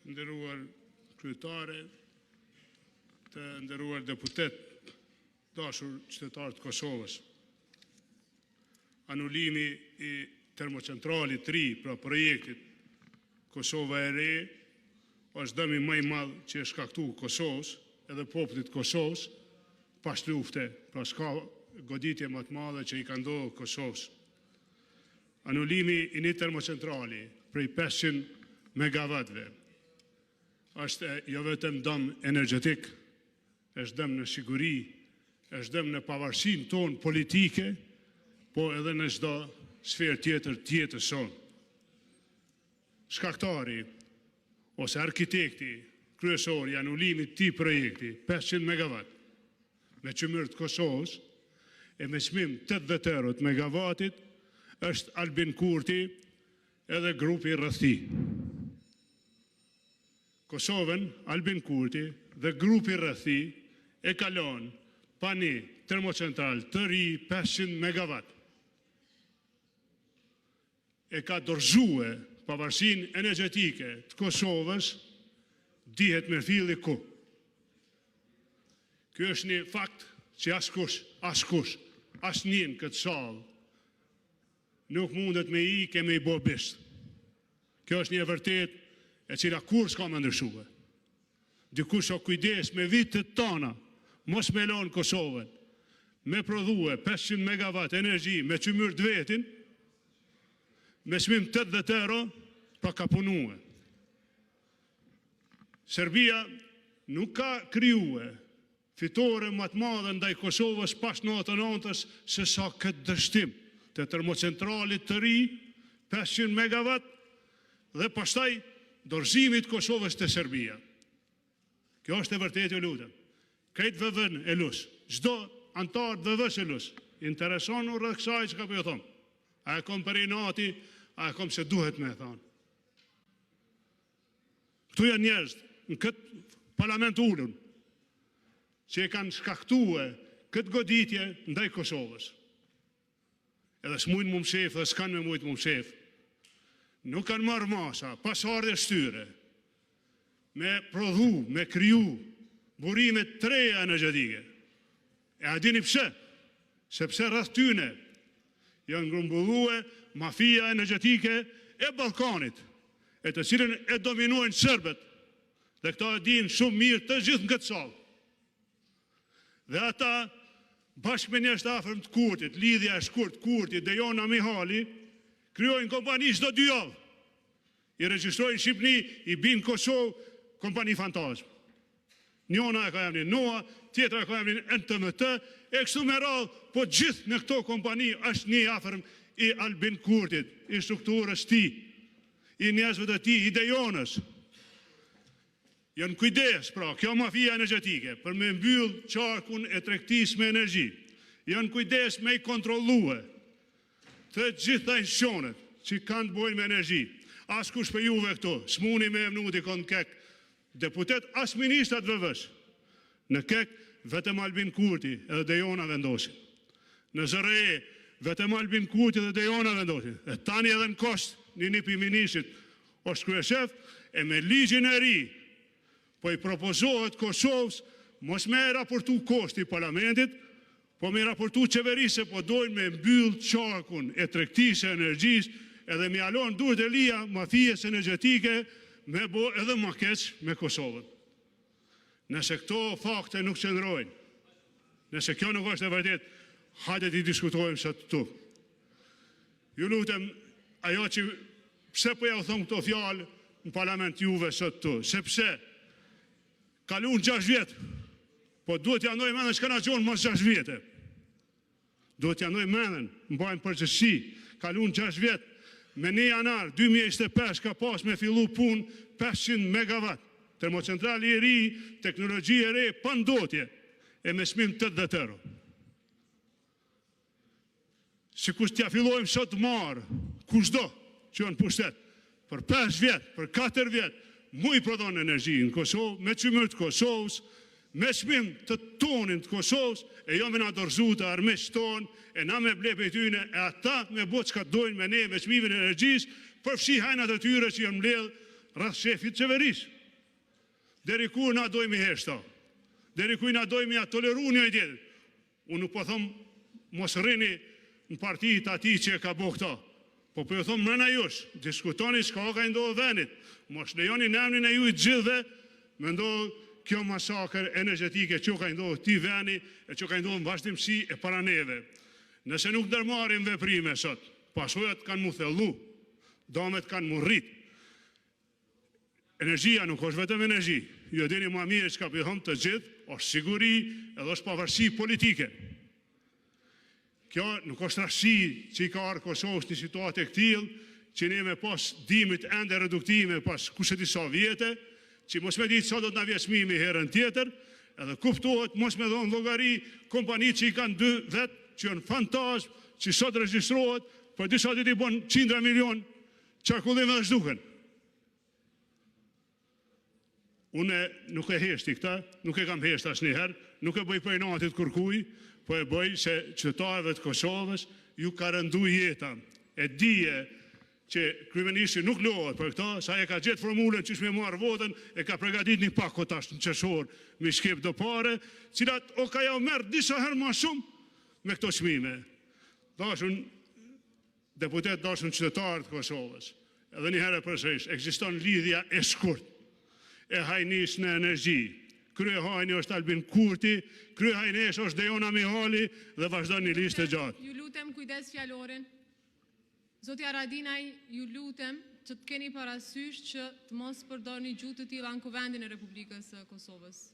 nderuar kryetare, të nderuar deputet, dashur qytetarë të Kosovës. Anulimi i termocentralit të ri, pra projektit Kosova e Re, është dëmi më i madh që e shkaktu Kosovës, edhe popullit Kosovës, pas lufte, pra s'ka goditje më të madhe që i ka ndodhur Kosovës. Anulimi i një termocentrali prej 500 megawattve është jo vetëm dëm energjetik, është dëm në siguri, është dëm në pavarësinë tonë politike, po edhe në çdo sferë tjetër të jetës sonë. Shkaktari ose arkitekti kryesor i anulimit të këtij projekti 500 megawatt me qymyr të Kosovës e me çmim 80 euro të megavatit është Albin Kurti edhe grupi rreth tij. Kosovën, Albin Kurti dhe grupi rreth tij e kalon pa një termocentral të ri 500 megawatt. E ka dorëzue pavarësinë energjetike të Kosovës, dihet me filli ku. Ky është një fakt që askush, asnjë në këtë sallë nuk mundet me i me i bo bisht. Kjo është një e vërtet e cila kur s'ka me ndryshue. Dikush o kujdes me vitet tona, mos me lonë Kosovën, me prodhue 500 megawatt energji me qymyr të vetin, me çmim 80 euro, pa ka punue. Serbia nuk ka krijuar fitore më të madhe ndaj Kosovës pas 99-s se sa këtë dështim të termocentralit të ri 500 megawatt dhe pastaj dorëzimit Kosovës të Serbia. Kjo është e vërtetë, ju lutem. Krejt VV-n e lus, çdo antar të VV-s e lus, intereson u rreth kësaj që ka po ju them. A e kom për i nati, a e kom se duhet me thonë. Këtu janë njerëz në këtë parlament ulun që e kanë shkaktue këtë goditje ndaj Kosovës. Edhe s'mujnë mu mshef dhe s'kanë me mujtë mu mshef. Nuk kanë marrë masa, pasardhje shtyre, me prodhu, me kriju, burime të reja energjetike. E a dini pse? Sepse rreth tyne janë grumbullue mafia energjetike e Ballkanit, e të cilën e dominuajnë serbët, dhe këta e dinë shumë mirë të gjithë në këtë sallë. Dhe ata, bashkë me njerëz të afërm të Kurtit, lidhja e shkurt Kurtit dhe Jona Mihali, krijojnë kompani çdo 2 javë. I regjistrojnë Shqipëni, i binë Kosovë, kompani fantazmë. Njona e ka emrin NOA, tjetra e ka emrin NTMT, e kështu me radhë, po gjithë në këto kompani është një afërm i Albin Kurtit, i strukturës tij, i njerëzve të tij, i Dejonës. Janë kujdes, pra, kjo mafia energjetike, për me mbyll qarkun e tregtisë me energji. Janë kujdes me i kontrollue të gjitha institucionet që kanë të bojnë me energji. Askush për juve këto, s'muni me emnuti kënë kek deputet, as ministrat VV-s. Në kek, vetëm Albin Kurti edhe Dejona vendosin. Në ZRE, vetëm Albin Kurti edhe Dejona vendosin. E tani edhe në kost, një për ministrit, është kryeshef, e me ligjin e ri, po i propozohet Kosovës, mos me raportu kosti parlamentit, po me raportu qeverisë, po dojnë me mbyll qarkun e tregtisë e energjisë, edhe me alon duhet e lija mafijes energjetike, me bo edhe ma keq me Kosovën. Nëse këto fakte nuk qëndrojnë, nëse kjo nuk është e vërtet, hajde t'i diskutojmë sot këtu. Ju lutem, ajo që pse po ja u thonë këto fjalë në parlament juve sot këtu, sepse kalun 6 vjetë, po duhet t'ja ndoj mendën që ka na gjonë mas 6 vjetë. Duhet t'ja ndoj mendën, mbajnë përgjithësi, kalun 6 vjetë, me 1 janar 2025 ka pas me fillu pun 500 megawatt, termocentrali i ri, teknologji e re, pandotje, e me çmim 80 euro. Sikur t'ja fillojmë sot marë, kushdo që janë pushtet, për 5 vjetë, për 4 vjetë, mu i prodhon energji në Kosovë, me qymyr të Kosovës, me çmim të tonin të Kosovës, e jo me na dorëzu të armiqtë tonë, e na me ble prej tyne, e ata me bo çka dojnë me ne, me çmimin e energjisë, përfshi hajnat e tyre që janë mbledh rreth shefit qeverisë. Deri ku na dojmë heshta? Deri ku na dojmë ja toleru një tjetër? Unë nuk po thom mos rrini në partitë ati që e ka bo këta. Po ju thom mrena jush, diskutoni çka ka ndodhur vendit. Mos lejoni në emrin e ju të gjithëve me ndodhur kjo masakër energjetike që ka ndodhur ti vendi e që ka ndodhur në vazhdimsi e para neve. Nëse nuk ndërmarrim veprime sot, pasojat kanë mu thellu, damet kanë mu rrit. Energjia nuk është vetëm energji. Ju e dini më mirë çka po them të gjithë, është siguri edhe është pavarësi politike. Kjo nuk është rasti që i ka arë Kosovës një situatë e këtillë, që ne me pas dimit ende reduktime pas kushe disa vjete, që mos me ditë sa do të na vjen çmimi herën tjetër, edhe kuptohet mos me dhonë llogari kompanitë që i kanë 2 vetë, që janë fantazm, që sot regjistrohet, për disa ditë i bën 100 milion qarkullim edhe zhduken. Unë nuk e heshti këta, nuk e kam heshtë asnjëherë, nuk e bëj për inatit kërkuj, po e bëj se qytetarëve të Kosovës ju ka rëndu jeta. E dije që kryeministri nuk lohet për këta, sa e ka gjetë formulën që shme marrë votën, e ka pregadit një pak kotash në qeshor, me shkep do pare, cilat o ka ja merë disa herë ma shumë me këto çmime. Dashun deputet, dashun qytetarë të Kosovës, edhe një herë përsërish, ekziston lidhja e shkurt e hajnis në energji. Krye hajni është Albin Kurti, krye hajnesh është Dejona Mihali dhe vazhdon një listë e gjatë. Ju lutem kujdes fjalorin. Zotja Haradinaj, ju lutem që të keni parasysh që të mos përdorni gjuhë të tilla në kuvendin e Republikës së Kosovës.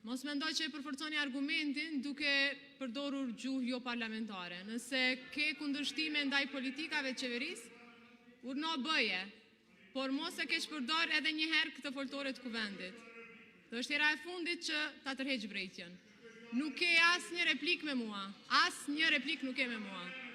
Mos mendoj që e përforconi argumentin duke përdorur gjuhë jo parlamentare. Nëse ke kundërshtime ndaj politikave të qeverisë, urno bëje, por mos e keq përdor edhe një herë këtë foltore të kuvendit. Dhe është hera e fundit që ta tërheq vrejtjen. Nuk ke asnjë replik me mua. Asnjë replik nuk ke me mua.